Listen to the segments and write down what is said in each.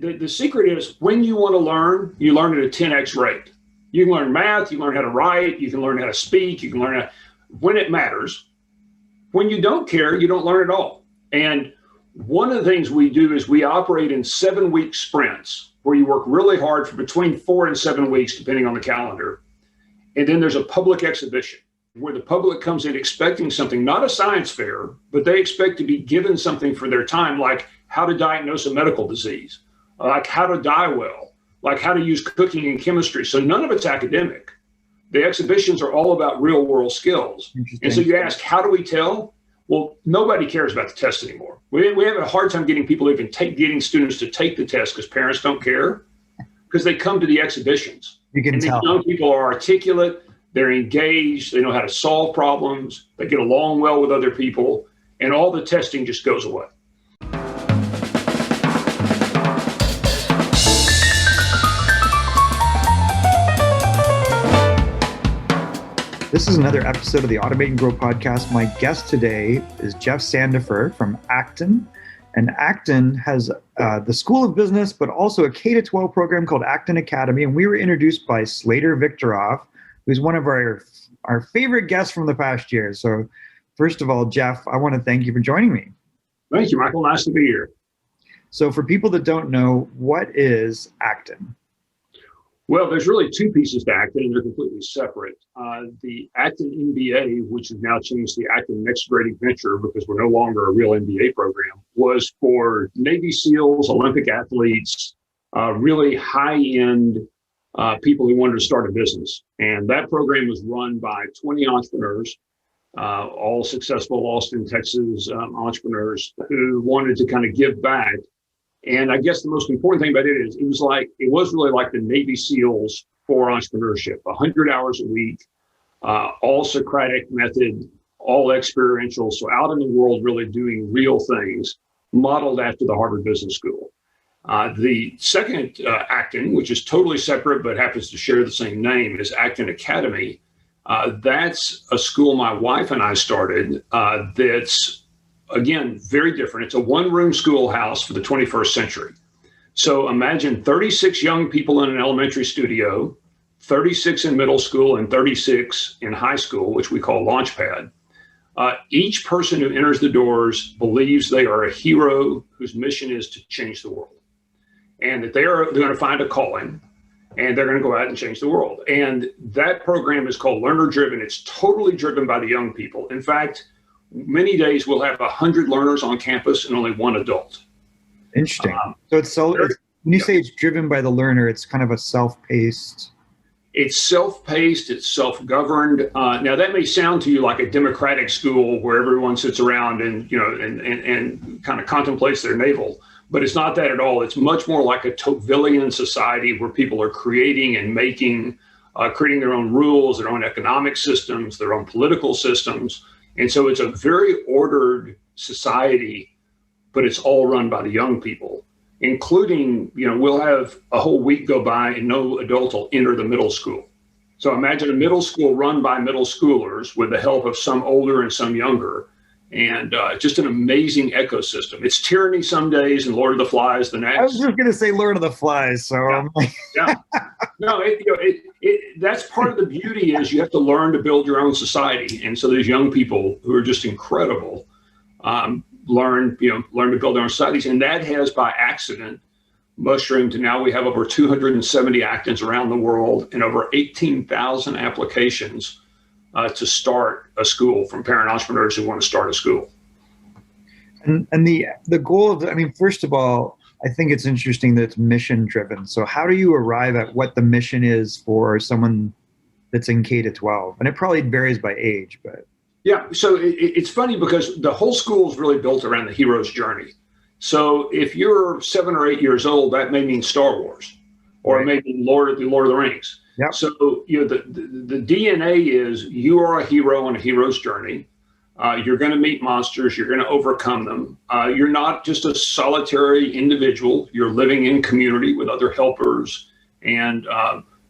The secret is when you want to learn, you learn at a 10x rate. You can learn math, you can learn how to write, you can learn how to speak, you can learn when it matters. When you don't care, you don't learn at all. And one of the things we do is we operate in 7-week sprints where you work really hard for between 4 and 7 weeks, depending on the calendar. And then there's a public exhibition where the public comes in expecting something, not a science fair, but they expect to be given something for their time, like how to diagnose a medical disease, like how to die well, like how to use cooking and chemistry. So none of it's academic. The exhibitions are all about real world skills. And so you ask, how do we tell? Well, nobody cares about the test anymore. We have a hard time getting people even getting students to take the test because parents don't care, because they come to the exhibitions. You can tell. These young people are articulate, they're engaged, they know how to solve problems, they get along well with other people, and all the testing just goes away. This is another episode of the Automate and Grow podcast. My guest today is Jeff Sandefer from Acton. And Acton has the School of Business, but also a K-12 program called Acton Academy. And we were introduced by Slater Victorov, who's one of our favorite guests from the past year. So first of all, Jeff, I want to thank you for joining me. Thank you, Michael. Nice to be here. So for people that don't know, what is Acton? Well, there's really two pieces to Acton, and they're completely separate. The Acton MBA, which has now changed to the Acton Next Great Adventure because we're no longer a real MBA program, was for Navy SEALs, Olympic athletes, really high-end people who wanted to start a business. And that program was run by 20 entrepreneurs, all successful Austin, Texas entrepreneurs who wanted to kind of give back. And I guess the most important thing about it is it was really like the Navy SEALs for entrepreneurship, 100 hours a week, all Socratic method, all experiential. So out in the world, really doing real things, modeled after the Harvard Business School. The second Acton, which is totally separate, but happens to share the same name, is Acton Academy. That's a school my wife and I started that's, again, very different. It's a one-room schoolhouse for the 21st century. So imagine 36 young people in an elementary studio, 36 in middle school, and 36 in high school, which we call Launchpad. Each person who enters the doors believes they are a hero whose mission is to change the world, and that they're going to find a calling, and they're going to go out and change the world. And that program is called Learner Driven. It's totally driven by the young people. In fact, many days we'll have 100 learners on campus and only one adult. Interesting. When you say it's driven by the learner, it's kind of a self-paced. It's self-paced, it's self-governed. Now that may sound to you like a democratic school where everyone sits around and kind of contemplates their navel, but it's not that at all. It's much more like a Tocquevillian society where people are creating and making, creating their own rules, their own economic systems, their own political systems. And so it's a very ordered society, but it's all run by the young people, including, we'll have a whole week go by and no adult will enter the middle school. So imagine a middle school run by middle schoolers with the help of some older and some younger, and just an amazing ecosystem. It's tyranny some days and Lord of the Flies the next. I was just going to say Lord of the Flies. So yeah. No, that's part of the beauty is you have to learn to build your own society. And so these young people who are just incredible learn to build their own societies. And that has by accident mushroomed to now we have over 270 Actons around the world and over 18,000 applications to start a school from parent entrepreneurs who want to start a school. And the goal of, first of all, I think it's interesting that it's mission driven. So how do you arrive at what the mission is for someone that's in K-12? And it probably varies by age, but. Yeah, so it's funny because the whole school is really built around the hero's journey. So if you're 7 or 8 years old, that may mean Star Wars, or maybe Lord of the Rings. Yep. So the DNA is you are a hero on a hero's journey. You're going to meet monsters. You're going to overcome them. You're not just a solitary individual. You're living in community with other helpers and,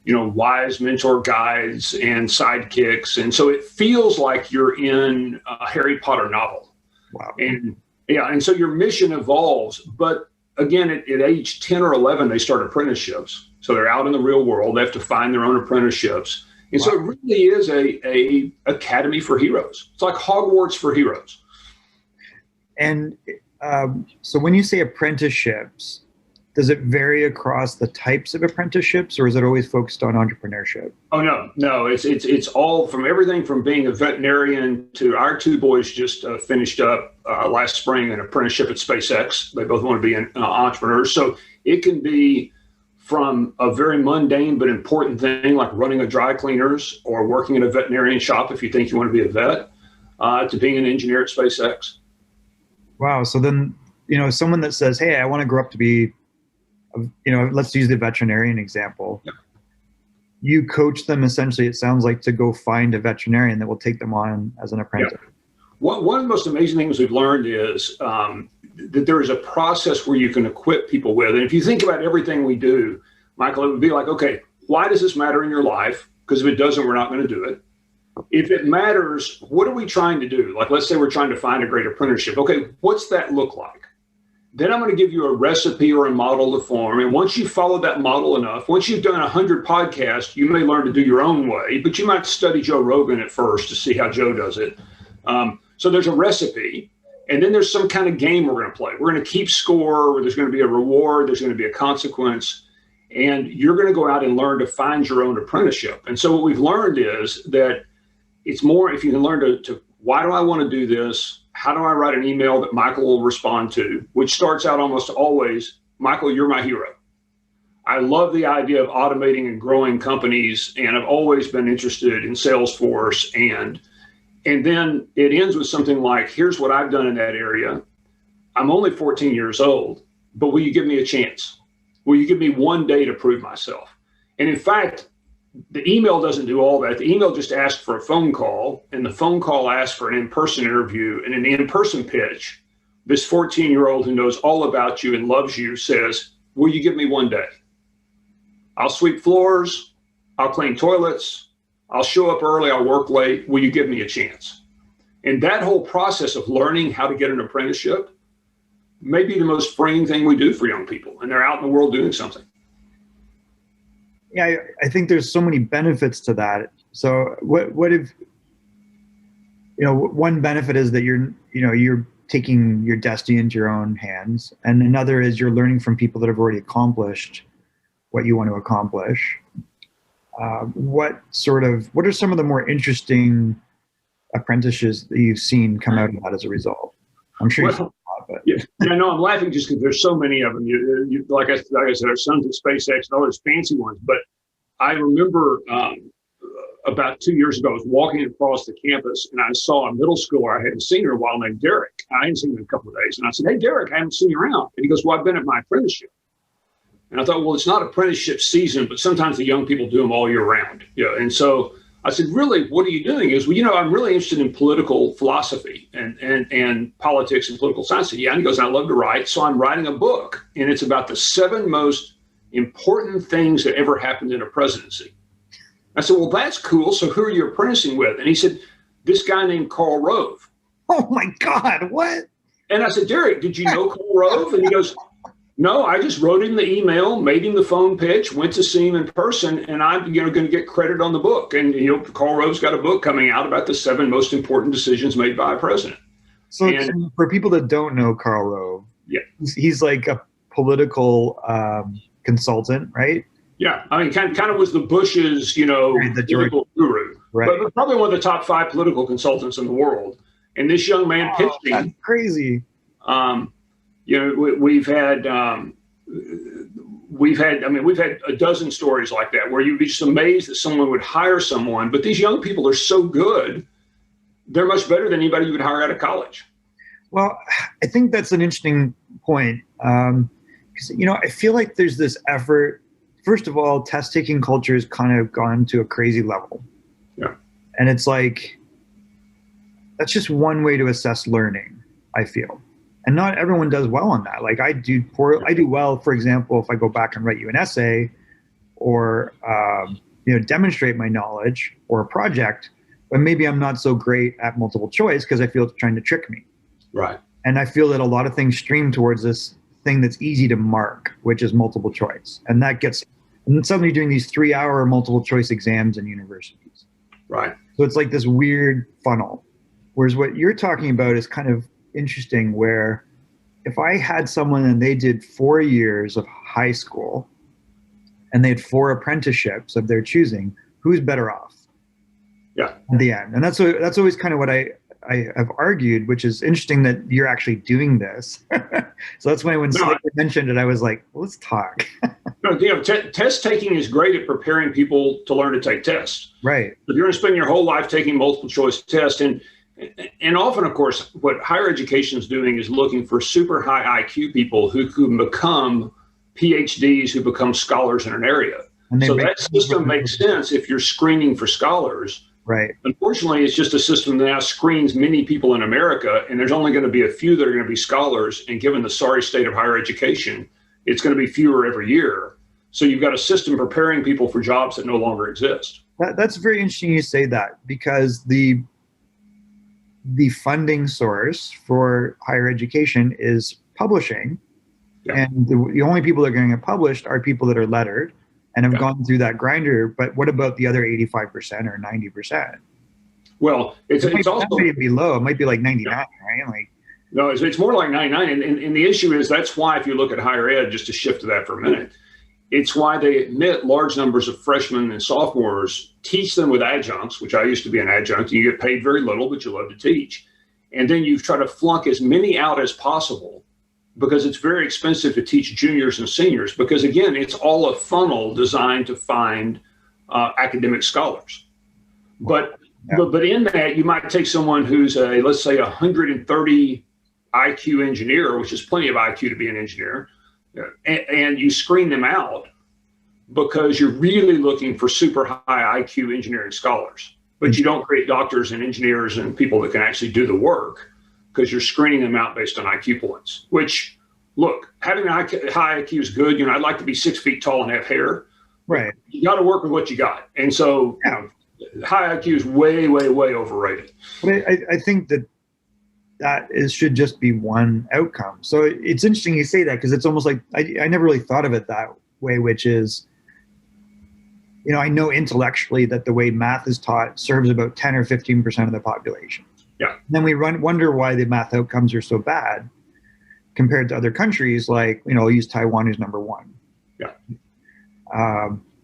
wise mentor guides and sidekicks. And so it feels like you're in a Harry Potter novel. Wow. And so your mission evolves. But again, at age 10 or 11, they start apprenticeships. So they're out in the real world. They have to find their own apprenticeships. And so it really is a academy for heroes. It's like Hogwarts for heroes. And so when you say apprenticeships, does it vary across the types of apprenticeships, or is it always focused on entrepreneurship? Oh, no. It's all from everything from being a veterinarian to our two boys just finished up last spring an apprenticeship at SpaceX. They both want to be entrepreneurs. So it can be from a very mundane but important thing like running a dry cleaners or working in a veterinarian shop if you think you want to be a vet, to being an engineer at SpaceX. Wow. So then, someone that says, hey, I want to grow up to be, let's use the veterinarian example. Yeah. You coach them essentially, it sounds like, to go find a veterinarian that will take them on as an apprentice. Yeah. One of the most amazing things we've learned is that there is a process where you can equip people with. And if you think about everything we do, Michael, it would be like, okay, why does this matter in your life? Because if it doesn't, we're not going to do it. If it matters, what are we trying to do? Like, let's say we're trying to find a great apprenticeship. Okay, what's that look like? Then I'm going to give you a recipe or a model to form. And once you follow that model enough, once you've done 100 podcasts, you may learn to do your own way, but you might study Joe Rogan at first to see how Joe does it. So there's a recipe, and then there's some kind of game we're going to play. We're going to keep score, where there's going to be a reward, there's going to be a consequence, and you're going to go out and learn to find your own apprenticeship. And so what we've learned is that it's more, if you can learn to why do I want to do this? How do I write an email that Michael will respond to, which starts out almost always, Michael, you're my hero. I love the idea of automating and growing companies, and I've always been interested in Salesforce. And then it ends with something like, here's what I've done in that area. I'm only 14 years old, but will you give me a chance? Will you give me one day to prove myself? And in fact, the email doesn't do all that. The email just asks for a phone call, and the phone call asks for an in-person interview and an in-person pitch. This 14-year-old who knows all about you and loves you says, will you give me one day? I'll sweep floors. I'll clean toilets. I'll show up early. I'll work late. Will you give me a chance? And that whole process of learning how to get an apprenticeship may be the most freeing thing we do for young people, and they're out in the world doing something. Yeah, I think there's so many benefits to that. So what if, one benefit is that you're taking your destiny into your own hands. And another is you're learning from people that have already accomplished what you want to accomplish. What are some of the more interesting apprentices that you've seen come out of that as a result? I'm sure you've seen a lot, but yeah, no, I'm laughing just because there's so many of them. You, like I said, our sons at SpaceX and all those fancy ones. But I remember about 2 years ago, I was walking across the campus and I saw a middle schooler I hadn't seen in a while named Derek. I hadn't seen him in a couple of days, and I said, "Hey, Derek, I haven't seen you around." And he goes, "Well, I've been at my apprenticeship." And I thought, well, it's not apprenticeship season, but sometimes the young people do them all year round. And so I said, really, what are you doing? He goes, well, I'm really interested in political philosophy and politics and political science. I said, yeah. And he goes, I love to write. So I'm writing a book, and it's about the 7 most important things that ever happened in a presidency. I said, well, that's cool. So who are you apprenticing with? And he said, this guy named Karl Rove. Oh my God, what? And I said, Derek, did you know Karl Rove? And he goes, no, I just wrote him the email, made him the phone pitch, went to see him in person, and I'm going to get credit on the book. And Karl Rove's got a book coming out about the 7 most important decisions made by a president. So for people that don't know Karl Rove, yeah, he's like a political consultant, right? Yeah, I mean, kind of was the Bush's, the political guru, right? But probably one of the top 5 political consultants in the world. And this young man pitched him. That's crazy. We've had a dozen stories like that where you'd be just amazed that someone would hire someone, but these young people are so good, they're much better than anybody you would hire out of college. Well, I think that's an interesting point. Because, I feel like there's this effort. First of all, test-taking culture has kind of gone to a crazy level. Yeah. And it's like, that's just one way to assess learning, I feel. And not everyone does well on that. Like I do well, for example, if I go back and write you an essay or, demonstrate my knowledge or a project, but maybe I'm not so great at multiple choice because I feel it's trying to trick me. Right. And I feel that a lot of things stream towards this thing that's easy to mark, which is multiple choice. And then suddenly you're doing these 3-hour multiple choice exams in universities. Right. So it's like this weird funnel. Whereas what you're talking about is kind of interesting, where if I had someone and they did 4 years of high school and they had 4 apprenticeships of their choosing, who's better off? Yeah. At the end. And that's always kind of what I have argued, which is interesting that you're actually doing this. So that's why when Slater mentioned it, I was like, well, let's talk. No, test taking is great at preparing people to learn to take tests. Right. If you're going to spend your whole life taking multiple choice tests, and often, of course, what higher education is doing is looking for super high IQ people who can become PhDs, who become scholars in an area. So that system makes sense if you're screening for scholars. Right. Unfortunately, it's just a system that now screens many people in America, and there's only going to be a few that are going to be scholars. And given the sorry state of higher education, it's going to be fewer every year. So you've got a system preparing people for jobs that no longer exist. That's very interesting you say that, because the funding source for higher education is publishing. Yeah. And the only people that are going to get published are people that are lettered and have gone through that grinder. But what about the other 85% or 90%? Well, it's also be low. It might be like 99, right? Like, no, it's more like 99. And the issue is, that's why, if you look at higher ed, just to shift to that for a minute, it's why they admit large numbers of freshmen and sophomores, teach them with adjuncts, which I used to be an adjunct. You get paid very little, but you love to teach. And then you try to flunk as many out as possible, because it's very expensive to teach juniors and seniors, because again, it's all a funnel designed to find academic scholars. But in that, you might take someone who's let's say 130 IQ engineer, which is plenty of IQ to be an engineer, and you screen them out because you're really looking for super high IQ engineering scholars. But you don't create doctors and engineers and people that can actually do the work, because you're screening them out based on IQ points. Which, look, having a high IQ is good. I'd like to be 6 feet tall and have hair. Right. You got to work with what you got. And so high IQ is way, way, way overrated. But I think that should just be one outcome. So it's interesting you say that, because it's almost like I never really thought of it that way, which is, I know intellectually that the way math is taught serves about 10 or 15% of the population. Yeah. And then we wonder why the math outcomes are so bad compared to other countries, like, I'll use Taiwan as number one. Yeah.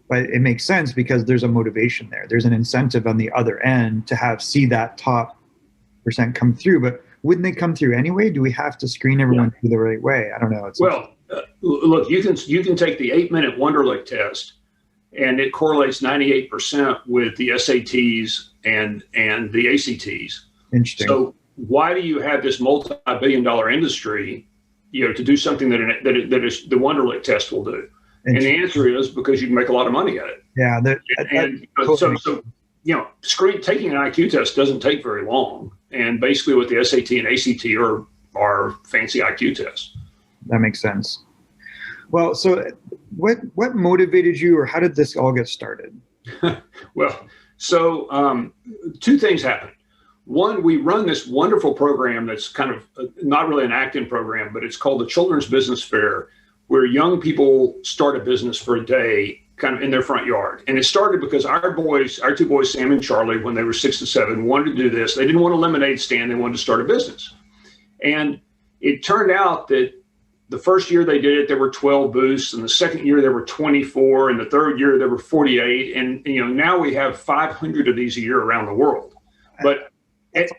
But it makes sense, because there's a motivation there. There's an incentive on the other end to see that top percent come through. But wouldn't they come through anyway? Do we have to screen everyone through the right way? I don't know. Look, you can take the 8-minute Wonderlic test, and it correlates 98% with the SATs and the ACTs. Interesting. So why do you have this multi-billion-dollar industry, to do something that is the Wonderlic test will do? And the answer is because you can make a lot of money at it. Yeah. Taking an IQ test doesn't take very long. And basically what the SAT and ACT are fancy IQ tests. That makes sense. Well, so what motivated you, or how did this all get started? Well, so 2 things happened. One, we run this wonderful program that's kind of not really an Acton program, but it's called the Children's Business Fair, where young people start a business for a day kind of in their front yard. And it started because our 2 boys, Sam and Charlie, when they were 6 to 7, wanted to do this. They didn't want a lemonade stand. They wanted to start a business. And it turned out that the first year they did it, there were 12 booths. And the second year, there were 24. And the third year, there were 48. And, now we have 500 of these a year around the world. But at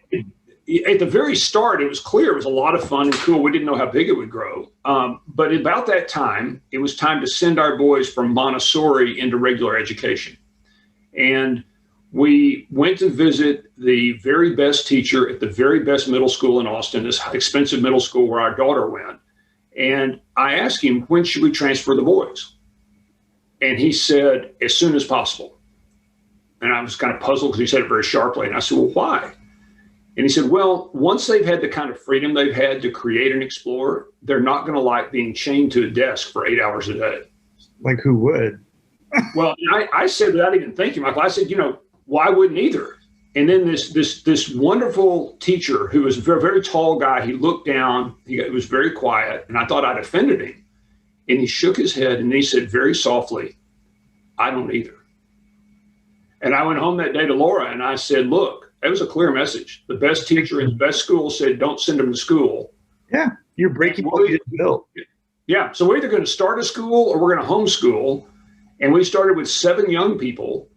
the very start, it was clear it was a lot of fun and cool. We didn't know how big it would grow. But about that time, it was time to send our boys from Montessori into regular education. And we went to visit the very best teacher at the very best middle school in Austin, this expensive middle school where our daughter went. And I asked him, when should we transfer the boys? And he said, as soon as possible. And I was kind of puzzled, because he said it very sharply. And I said, well, why? And he said, well, once they've had the kind of freedom they've had to create and explore, they're not going to like being chained to a desk for 8 hours a day. Like, who would? Well, I said, without even thinking, Michael, I said, why wouldn't either? And then this wonderful teacher who was a very, very tall guy, he looked down, he was very quiet, and I thought I'd offended him. And he shook his head and he said very softly, "I don't either." And I went home that day to Laura and I said, look, that was a clear message. The best teacher in the best school said, don't send them to school. Yeah, you're breaking what you didn't build. Yeah, so we're either going to start a school or we're going to homeschool. And we started with 7 young people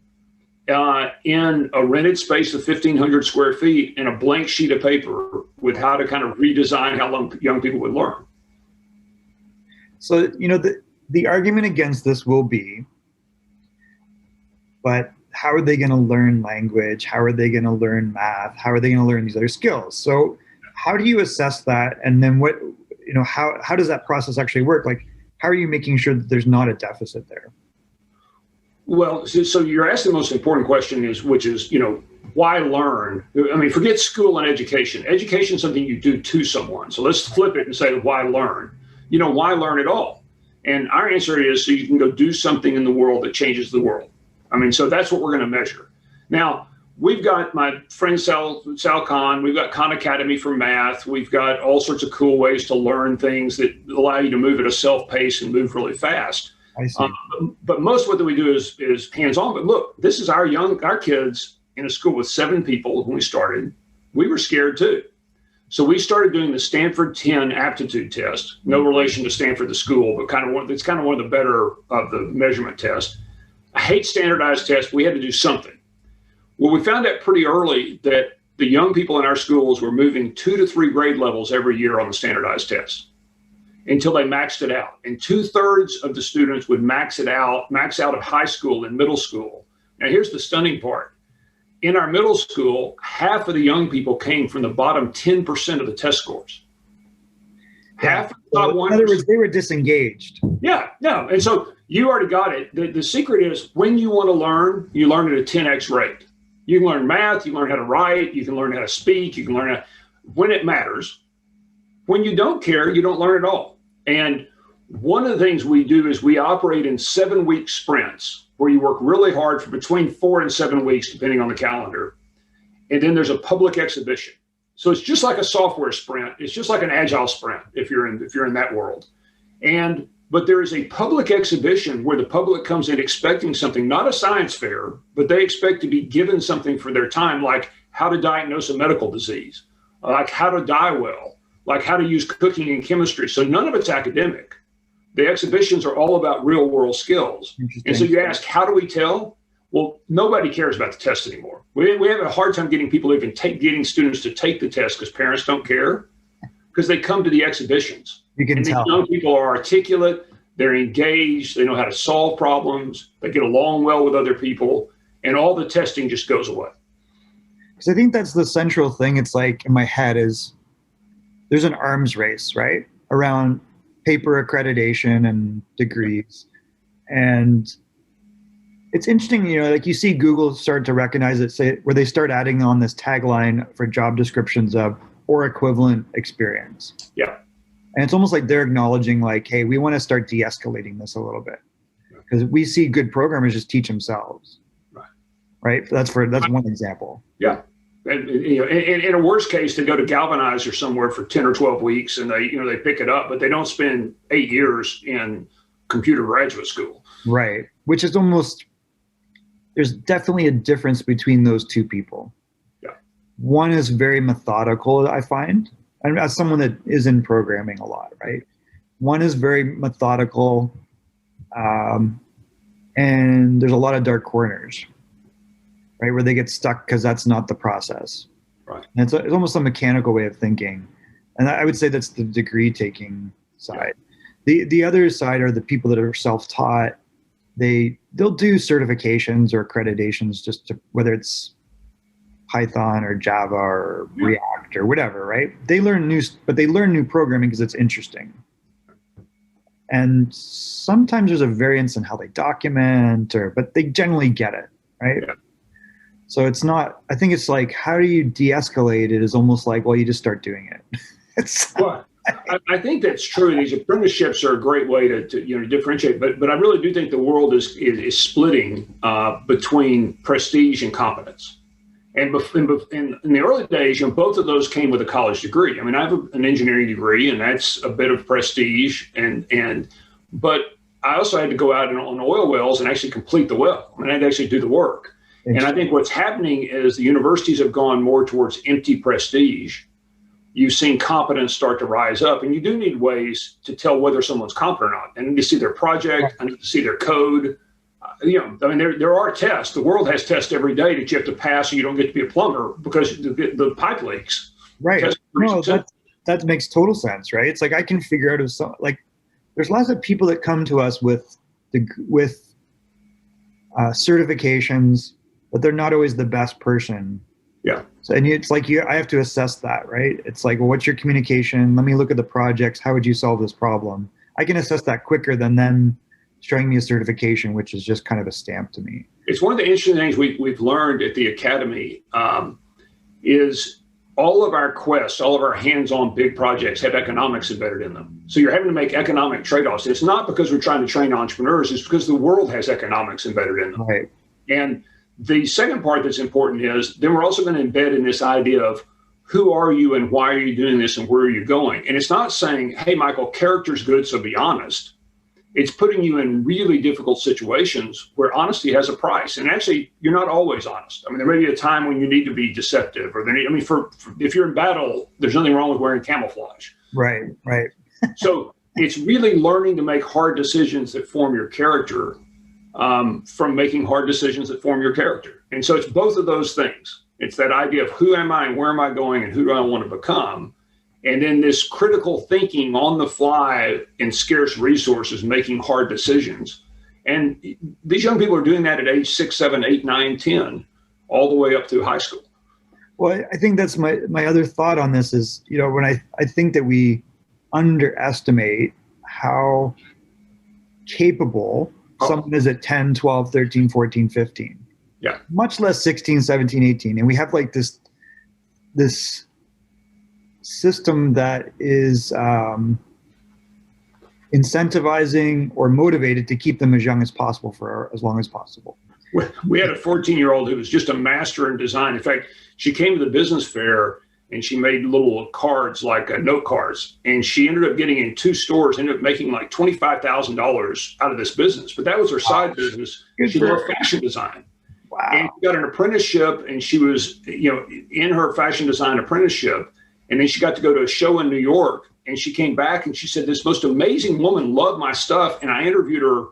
in a rented space of 1,500 square feet and a blank sheet of paper with how to kind of redesign how young people would learn. So, the argument against this will be, but how are they going to learn language? How are they going to learn math? How are they going to learn these other skills? So how do you assess that? And then how does that process actually work? Like, how are you making sure that there's not a deficit there? Well, so you're asking the most important question which is, why learn? I mean, forget school and education. Education is something you do to someone. So let's flip it and say, why learn? Why learn at all? And our answer is so you can go do something in the world that changes the world. I mean, so that's what we're going to measure. Now, we've got my friend Sal Khan, we've got Khan Academy for math, we've got all sorts of cool ways to learn things that allow you to move at a self-pace and move really fast. I see. But most of what we do is hands-on. But look, this is our kids in a school with 7 people when we started. We were scared too. So we started doing the Stanford 10 aptitude test, no relation to Stanford the school, but it's kind of one of the better of the measurement tests. I hate standardized tests. We had to do something. Well, we found out pretty early that the young people in our schools were moving 2 to 3 grade levels every year on the standardized tests until they maxed it out. And 2/3 of the students would max out of high school and middle school. Now, here's the stunning part. In our middle school, half of the young people came from the bottom 10% of the test scores. Half of the top 1%. In other words, they were disengaged. Yeah, no. And so you already got it. The secret is when you want to learn, you learn at a 10x rate. You can learn math, you can learn how to write, you can learn how to speak, you can learn when it matters. When you don't care, you don't learn at all. And one of the things we do is we operate in 7-week sprints where you work really hard for between 4 and 7 weeks, depending on the calendar. And then there's a public exhibition. So it's just like a software sprint. It's just like an agile sprint if you're in that world. But there is a public exhibition where the public comes in expecting something, not a science fair, but they expect to be given something for their time, like how to diagnose a medical disease, like how to die well, like how to use cooking and chemistry. So none of it's academic. The exhibitions are all about real world skills. And so you ask, how do we tell? Well, nobody cares about the test anymore. We have a hard time getting getting students to take the test because parents don't care, because they come to the exhibitions. You can tell. These young people are articulate, they're engaged, they know how to solve problems, they get along well with other people, and all the testing just goes away. Because I think that's the central thing. It's like in my head is there's an arms race, right? Around paper accreditation and degrees. And it's interesting, like you see Google start to recognize it, where they start adding on this tagline for job descriptions of or equivalent experience. Yeah. And it's almost like they're acknowledging like, hey, we want to start de-escalating this a little bit because we see good programmers just teach themselves. Right. That's one example. Yeah. And, in a worst case, they go to Galvanize or somewhere for 10 or 12 weeks and they pick it up, but they don't spend 8 years in computer graduate school. Right. Which is there's definitely a difference between those two people. Yeah. One is very methodical, I find, and as someone that is in programming a lot, right? One is very methodical, and there's a lot of dark corners, right? Where they get stuck because that's not the process. Right. And it's almost a mechanical way of thinking. And I would say that's the degree taking side. Yeah. The other side are the people that are self-taught. They'll do certifications or accreditations just to, whether it's Python or Java or React or whatever, right? They learn new programming because it's interesting. And sometimes there's a variance in how they document but they generally get it, right? Yeah. So I think it's like, how do you de-escalate it is almost like, well, you just start doing it. Well, I think that's true. These apprenticeships are a great way to differentiate, but I really do think the world is splitting between prestige and competence. And in the early days, both of those came with a college degree. I mean, I have an engineering degree, and that's a bit of prestige. But I also had to go out on oil wells and actually complete the well. I mean, I had to actually do the work. And I think what's happening is the universities have gone more towards empty prestige. You've seen competence start to rise up, and you do need ways to tell whether someone's competent or not. I need to see their project. I need to see their code. There are tests. The world has tests every day that you have to pass, or you don't get to be a plumber because the pipe leaks. Right. No, that makes total sense, right? It's like I can figure out there's lots of people that come to us with certifications, but they're not always the best person. Yeah. So, and it's like I have to assess that, right? It's like, well, what's your communication? Let me look at the projects. How would you solve this problem? I can assess that quicker than them showing me a certification, which is just kind of a stamp to me. It's one of the interesting things we've learned at the Academy is all of our quests, all of our hands-on big projects have economics embedded in them. So you're having to make economic trade-offs. It's not because we're trying to train entrepreneurs. It's because the world has economics embedded in them. Right. And the second part that's important is then we're also going to embed in this idea of who are you and why are you doing this and where are you going? And it's not saying, hey, Michael, character's good, so be honest. It's putting you in really difficult situations where honesty has a price. And actually, you're not always honest. I mean, there may be a time when you need to be deceptive, or if you're in battle, there's nothing wrong with wearing camouflage. Right. So it's really learning to make hard decisions that form your character from making hard decisions that form your character. And so it's both of those things. It's that idea of who am I and where am I going and who do I want to become? And then this critical thinking on the fly in scarce resources, making hard decisions. And these young people are doing that at age 6, 7, 8, 9, 10, all the way up through high school. Well, I think that's my other thought on this is, when I think that we underestimate how capable someone is at 10, 12, 13, 14, 15. Yeah. Much less 16, 17, 18. And we have like this system that is incentivizing or motivated to keep them as young as possible for as long as possible. We had a 14-year-old who was just a master in design. In fact, she came to the business fair and she made little cards, like note cards. And she ended up getting in 2 stores, ended up making like $25,000 out of this business. But that was her side business. She loved fashion design. Wow. And she got an apprenticeship, and she was, in her fashion design apprenticeship. And then she got to go to a show in New York, and she came back and she said, this most amazing woman loved my stuff. And I interviewed her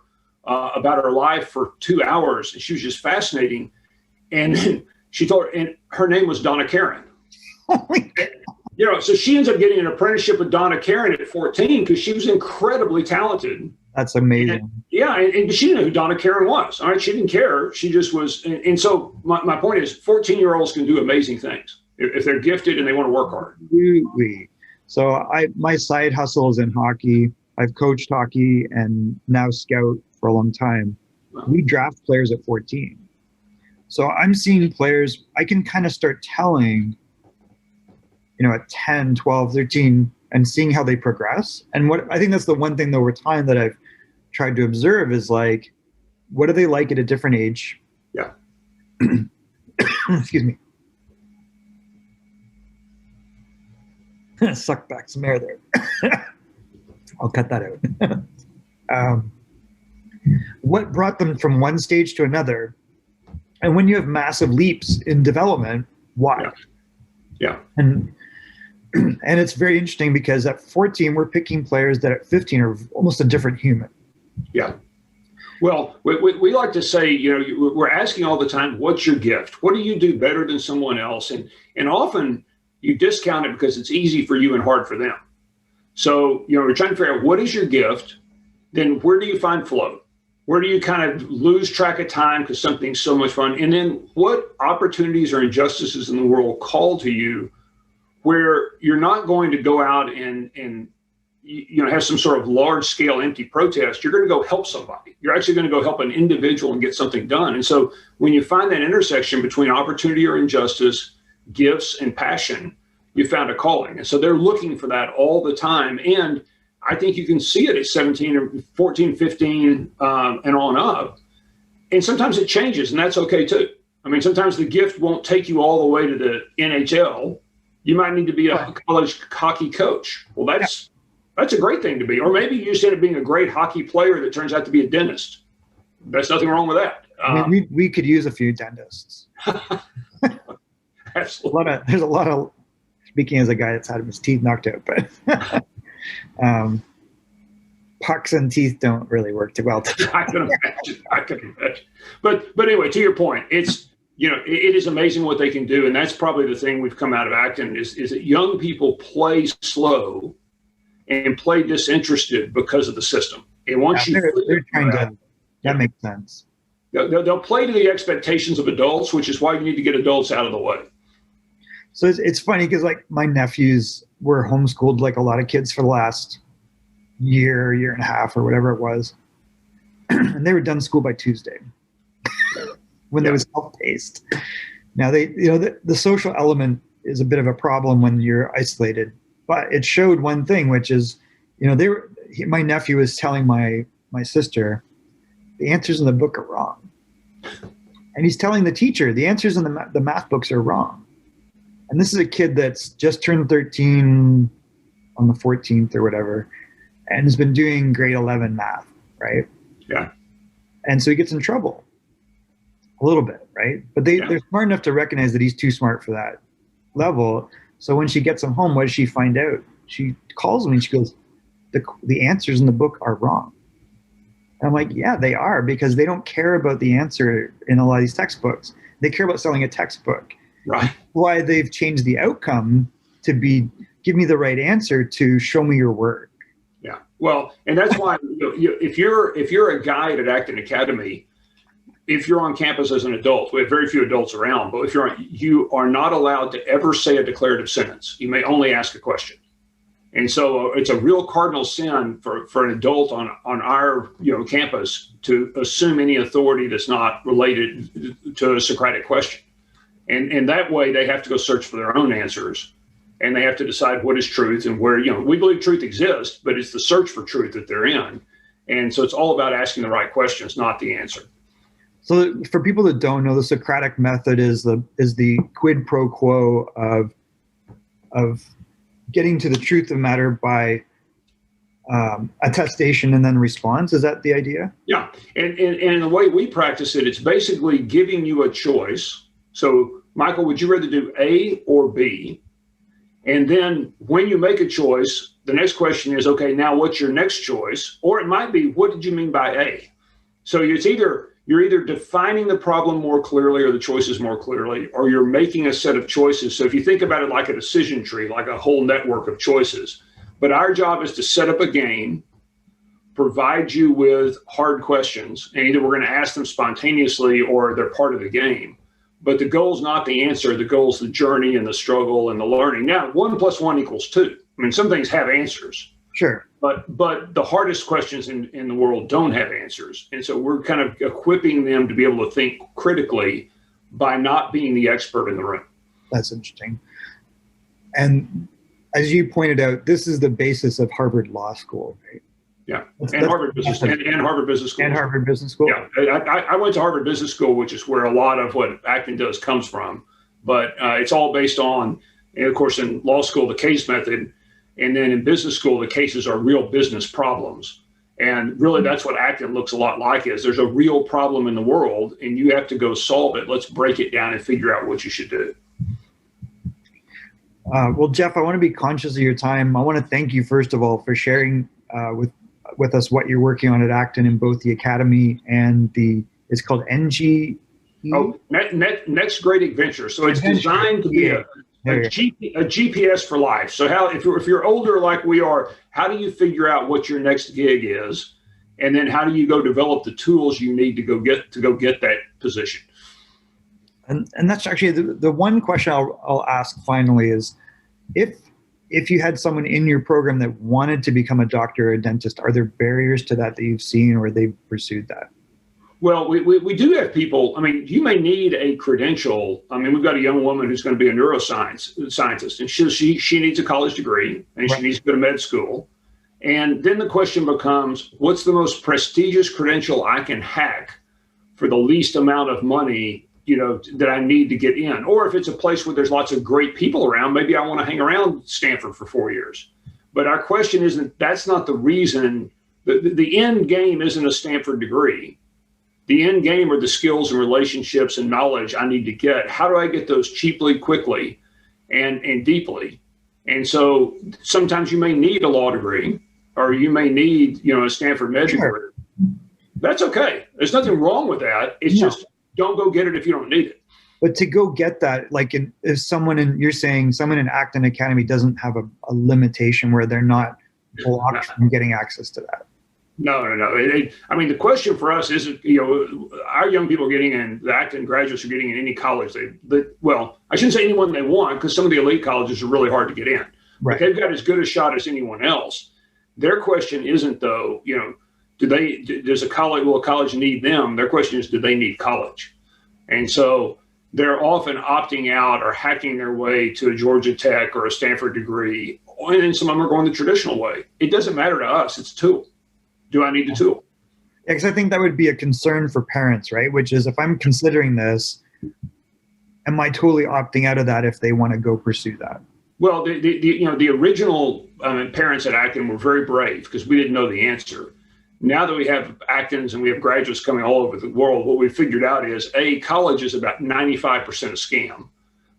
about her life for 2 hours, and she was just fascinating. And then she told her, and her name was Donna Karen. So she ends up getting an apprenticeship with Donna Karen at 14 because she was incredibly talented. That's amazing. And she didn't know who Donna Karen was. All right, she didn't care. She just was. And so my point is, 14-year-olds can do amazing things if they're gifted and they want to work hard. Absolutely. So my side hustle is in hockey. I've coached hockey and now scout for a long time. Wow. We draft players at 14. So I'm seeing players, I can kind of start telling, at 10, 12, 13, and seeing how they progress. And what I think that's the one thing over time that I've tried to observe is like, what are they like at a different age? Yeah. Excuse me. Suck back some air there. I'll cut that out. What brought them from one stage to another? And when you have massive leaps in development, why? Yeah. And it's very interesting because at 14, we're picking players that at 15 are almost a different human. Yeah. Well, we like to say, we're asking all the time, what's your gift? What do you do better than someone else? And often you discount it because it's easy for you and hard for them. So, we're trying to figure out what is your gift, then where do you find flow? Where do you kind of lose track of time because something's so much fun? And then what opportunities or injustices in the world call to you where you're not going to go out and have some sort of large scale empty protest? You're going to go help somebody. You're actually going to go help an individual and get something done. And so when you find that intersection between opportunity or injustice, gifts and passion, you found a calling. And so they're looking for that all the time. And I think you can see it at 17 or 14, 15 and on up. And sometimes it changes, and that's okay too. I mean, sometimes the gift won't take you all the way to the NHL. You might need to be a college hockey coach. Well, that's a great thing to be. Or maybe you just end up being a great hockey player that turns out to be a dentist. There's nothing wrong with that. I mean, we could use a few dentists. Absolutely. There's a lot of, speaking as a guy that's had his teeth knocked out, but pucks and teeth don't really work too well together. I can imagine. But anyway, to your point, it's, it is amazing what they can do. And that's probably the thing we've come out of Acton is that young people play slow and play disinterested because of the system. And once they're trying to, that makes sense. They'll play to the expectations of adults, which is why you need to get adults out of the way. So it's funny because like my nephews were homeschooled like a lot of kids for the last year and a half or whatever it was. And they were done school by Tuesday when they was self-paced. Now the social element is a bit of a problem when you're isolated, but it showed one thing, which is, my nephew was telling my sister, the answers in the book are wrong. And he's telling the teacher, the answers in the math books are wrong. And this is a kid that's just turned 13 on the 14th or whatever, and has been doing grade 11 math, right? Yeah. And so he gets in trouble a little bit, right? But they're smart enough to recognize that he's too smart for that level. So when she gets him home, what does she find out? She calls me and she goes, the answers in the book are wrong. And I'm like, yeah, they are, because they don't care about the answer in a lot of these textbooks. They care about selling a textbook. Right. Why they've changed the outcome to be, give me the right answer to show me your work. Yeah. Well, and that's why if you're a guide at Acton Academy, if you're on campus as an adult, we have very few adults around, but you are not allowed to ever say a declarative sentence. You may only ask a question. And so it's a real cardinal sin for an adult on our campus to assume any authority that's not related to a Socratic question. And that way they have to go search for their own answers, and they have to decide what is truth and where, we believe truth exists, but it's the search for truth that they're in. And so it's all about asking the right questions, not the answer. So for people that don't know, the Socratic method is the quid pro quo of getting to the truth of the matter by attestation and then response. Is that the idea? Yeah. And the way we practice it, it's basically giving you a choice. So Michael, would you rather do A or B? And then when you make a choice, the next question is, okay, now what's your next choice? Or it might be, what did you mean by A? So you're either defining the problem more clearly or the choices more clearly, or you're making a set of choices. So if you think about it like a decision tree, like a whole network of choices, but our job is to set up a game, provide you with hard questions, and either we're going to ask them spontaneously or they're part of the game. But the goal is not the answer. The goal is the journey and the struggle and the learning. Now, 1 + 1 = 2. I mean, some things have answers. Sure. But the hardest questions in the world don't have answers. And so we're kind of equipping them to be able to think critically by not being the expert in the room. That's interesting. And as you pointed out, this is the basis of Harvard Law School, right? Yeah, and Harvard Business School. And Harvard Business School. And Harvard Business School. Yeah, I went to Harvard Business School, which is where a lot of what Acton does comes from. But it's all based on, and of course, in law school, the case method. And then in business school, the cases are real business problems. And really, that's what Acton looks a lot like is there's a real problem in the world, and you have to go solve it. Let's break it down and figure out what you should do. Well, Jeff, I want to be conscious of your time. I want to thank you, first of all, for sharing with us what you're working on at Acton in both the Academy and it's called NG. Oh, next great adventure. So it's designed to be a GPS for life. So if you're older like we are, how do you figure out what your next gig is? And then how do you go develop the tools you need to go get that position? And that's actually the one question I'll ask finally is, if you had someone in your program that wanted to become a doctor or a dentist, are there barriers to that you've seen or they've pursued that? Well, we do have people. I mean, you may need a credential. I mean, we've got a young woman who's going to be a neuroscientist, and she needs a college degree, and she needs to go to med school. And then the question becomes, what's the most prestigious credential I can hack for the least amount of money, that I need to get in. Or if it's a place where there's lots of great people around, maybe I want to hang around Stanford for 4 years. But our question that's not the reason. The end game isn't a Stanford degree. The end game are the skills and relationships and knowledge I need to get. How do I get those cheaply, quickly, and deeply? And so sometimes you may need a law degree, or you may need, a Stanford med degree. That's okay. There's nothing wrong with that. It's just don't go get it if you don't need it. But to go get that, like if you're saying someone in Acton Academy doesn't have a limitation where they're not blocked from getting access to that. No. The question for us isn't, our young people getting in, the Acton graduates are getting in any college. Well, I shouldn't say anyone they want, because some of the elite colleges are really hard to get in. Right. But they've got as good a shot as anyone else. Their question isn't, though, does a college need them? Their question is, do they need college? And so they're often opting out or hacking their way to a Georgia Tech or a Stanford degree. And then some of them are going the traditional way. It doesn't matter to us. It's a tool. Do I need the tool? Yeah, because I think that would be a concern for parents, right? Which is, if I'm considering this, am I totally opting out of that if they want to go pursue that? Well, the original parents at Acton were very brave because we didn't know the answer. Now that we have Actons and we have graduates coming all over the world, what we figured out is college is about 95% a scam,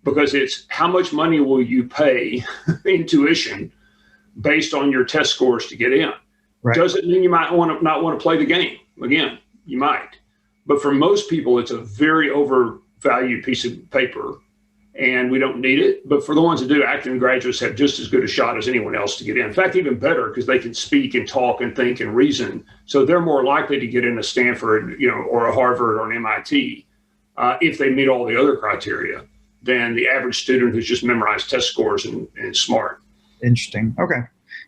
because it's how much money will you pay in tuition based on your test scores to get in. Right. Does it mean you might not want to play the game? Again, you might. But for most people, it's a very overvalued piece of paper, and we don't need it. But for the ones that do, Acton graduates have just as good a shot as anyone else to get in. In fact, even better, because they can speak and talk and think and reason. So they're more likely to get into Stanford, or a Harvard or an MIT, if they meet all the other criteria, than the average student who's just memorized test scores and smart. Interesting. Okay.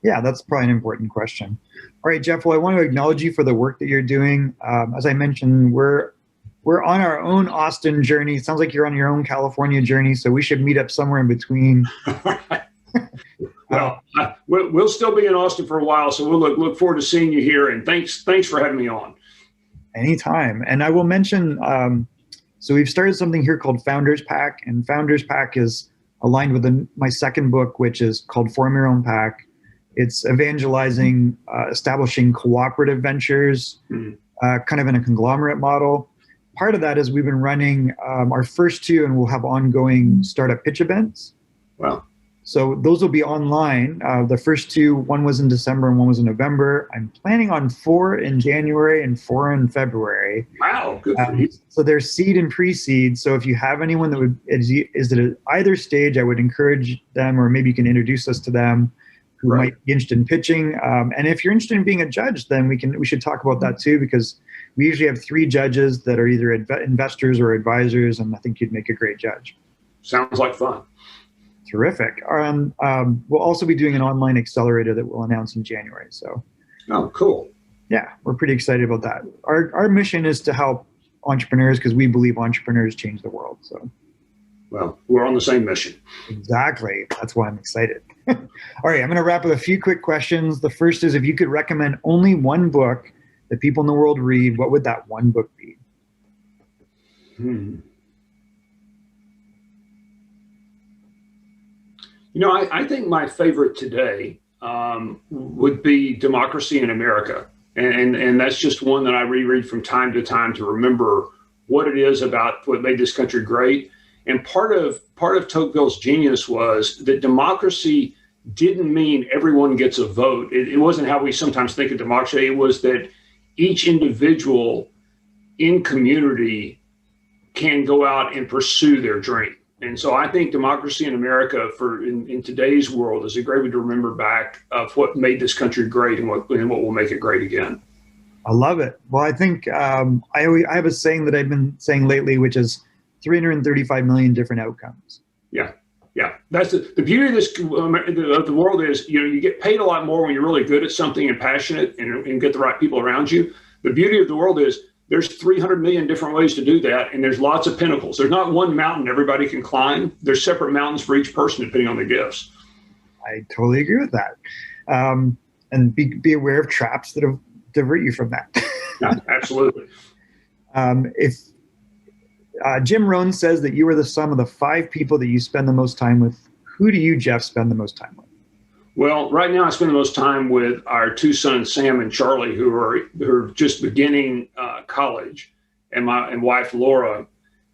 Yeah, that's probably an important question. All right, Jeff, well, I want to acknowledge you for the work that you're doing. As I mentioned, we're on our own Austin journey. It sounds like you're on your own California journey, so we should meet up somewhere in between. Well, we'll still be in Austin for a while, so we'll look forward to seeing you here, and thanks for having me on. Anytime. And I will mention, so we've started something here called Founders Pack, and Founders Pack is aligned with my second book, which is called Form Your Own Pack. It's evangelizing, establishing cooperative ventures, kind of in a conglomerate model. Part of that is we've been running our first two, and we'll have ongoing startup pitch events. Wow. So those will be online. The first two, one was in December and one was in November. I'm planning on 4 in January and 4 in February. Wow, good for you. So there's seed and pre-seed. So if you have anyone that is at either stage, I would encourage them, or maybe you can introduce us to them, who might be interested in pitching. And if you're interested in being a judge, then we should talk about that too, because we usually have 3 judges that are either investors or advisors, and I think you'd make a great judge. Sounds like fun. Terrific. We'll also be doing an online accelerator that we'll announce in January. So, oh, cool. Yeah, we're pretty excited about that. Our mission is to help entrepreneurs, because we believe entrepreneurs change the world. So, well, we're on the same mission. Exactly. That's why I'm excited. All right, I'm going to wrap with a few quick questions. The first is, if you could recommend only one book that people in the world read, what would that one book be? I think my favorite today would be Democracy in America. And that's just one that I reread from time to time to remember what it is about what made this country great. And part of Tocqueville's genius was that democracy didn't mean everyone gets a vote. It wasn't how we sometimes think of democracy. It was that each individual in community can go out and pursue their dream. And so I think Democracy in America in today's world is a great way to remember back of what made this country great and what will make it great again. I love it. Well, I think I have a saying that I've been saying lately, which is 335 million different outcomes. Yeah. That's the beauty of this of the world is, you get paid a lot more when you're really good at something and passionate and get the right people around you. The beauty of the world is there's 300 million different ways to do that, and there's lots of pinnacles. There's not one mountain everybody can climb. There's separate mountains for each person depending on their gifts. I totally agree with that. And be aware of traps that divert you from that. Yeah, absolutely. Jim Rohn says that you are the sum of the 5 people that you spend the most time with. Who do you, Jeff, spend the most time with? Well, right now I spend the most time with our 2 sons, Sam and Charlie, who are just beginning college, and my wife Laura,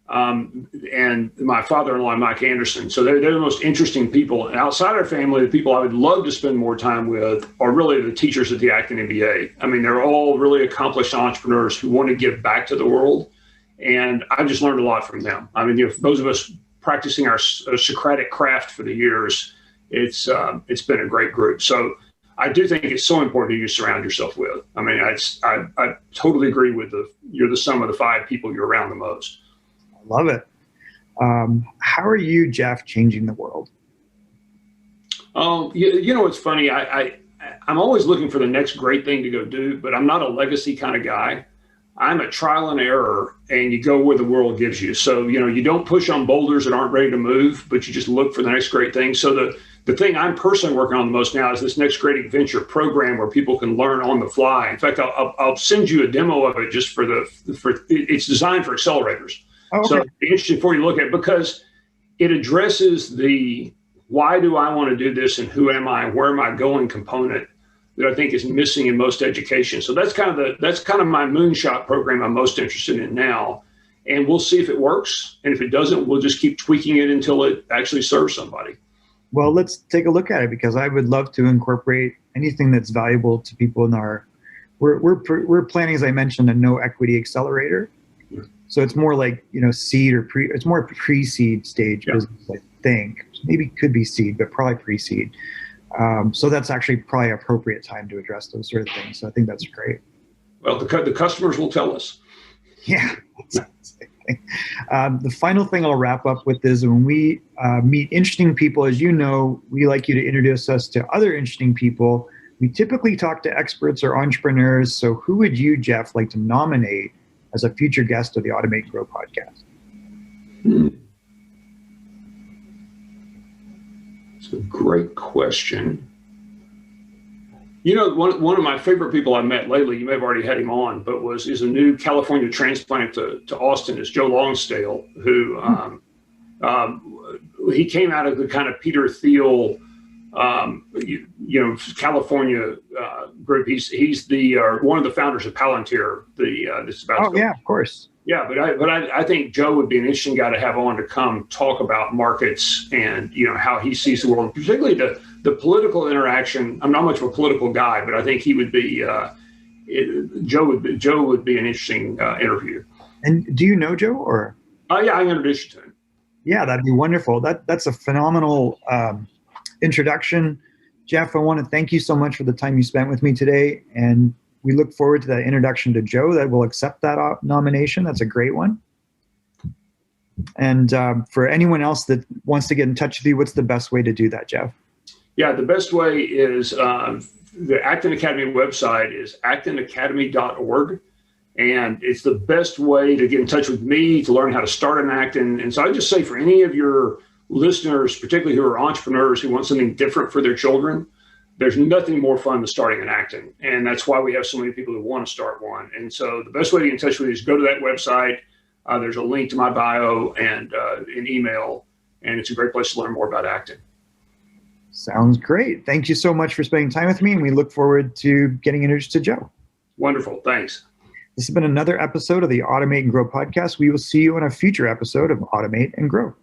and my father-in-law Mike Anderson. So they're the most interesting people. And outside our family, the people I would love to spend more time with are really the teachers at the Acton MBA. I mean, they're all really accomplished entrepreneurs who want to give back to the world, and I've just learned a lot from them. I mean, those of us practicing our Socratic craft for the years, it's been a great group. So I do think it's so important who you surround yourself with. I mean, I totally agree with you're the sum of the 5 people you're around the most. I love it. How are you, Jeff, changing the world? You know, it's funny. I'm always looking for the next great thing to go do, but I'm not a legacy kind of guy. I'm a trial and error, and you go where the world gives you. So, you know, you don't push on boulders that aren't ready to move, but you just look for the next great thing. So the thing I'm personally working on the most now is this next great adventure program where people can learn on the fly. In fact, I'll send you a demo of it just for it's designed for accelerators. Oh, okay. So it's interesting for you to look at, because it addresses the why do I want to do this and who am I, where am I going component that I think is missing in most education. So that's kind of my moonshot program I'm most interested in now. And we'll see if it works. And if it doesn't, we'll just keep tweaking it until it actually serves somebody. Well, let's take a look at it, because I would love to incorporate anything that's valuable to people in our. We're planning, as I mentioned, a no equity accelerator. Yeah. So it's more like, you know, seed or it's more pre-seed stage business, I think. Maybe could be seed, but probably pre-seed. So that's actually probably appropriate time to address those sort of things. So I think that's great. Well, the customers will tell us. Yeah. The final thing I'll wrap up with is when we meet interesting people, as you know, we like you to introduce us to other interesting people. We typically talk to experts or entrepreneurs. So who would you, Jeff, like to nominate as a future guest of the Automate and Grow podcast? It's a great question. You know, one of my favorite people I met lately, you may have already had him on, but is a new California transplant to Austin, is Joe Lonsdale, who he came out of the kind of Peter Thiel, California group. He's the one of the founders of Palantir. Yeah, of course. Yeah, but I think Joe would be an interesting guy to have on to come talk about markets and, you know, how he sees the world, and particularly the political interaction. I'm not much of a political guy, but I think he would be Joe would be an interesting interview. And do you know Joe, or? Yeah, I can introduce you to him. Yeah, that'd be wonderful. That's a phenomenal introduction. Jeff, I want to thank you so much for the time you spent with me today, and we look forward to that introduction to Joe that will accept that nomination. That's a great one. And for anyone else that wants to get in touch with you, what's the best way to do that, Jeff? Yeah, the best way is the Acton Academy website is actonacademy.org. And it's the best way to get in touch with me, to learn how to start an Acton. And so I just say, for any of your listeners, particularly who are entrepreneurs who want something different for their children, there's nothing more fun than starting an Acton. And that's why we have so many people who want to start one. And so the best way to get in touch with you is go to that website. There's a link to my bio and an email, and it's a great place to learn more about Acton. Sounds great. Thank you so much for spending time with me, and we look forward to getting introduced to Joe. Wonderful. Thanks. This has been another episode of the Automate and Grow podcast. We will see you in a future episode of Automate and Grow.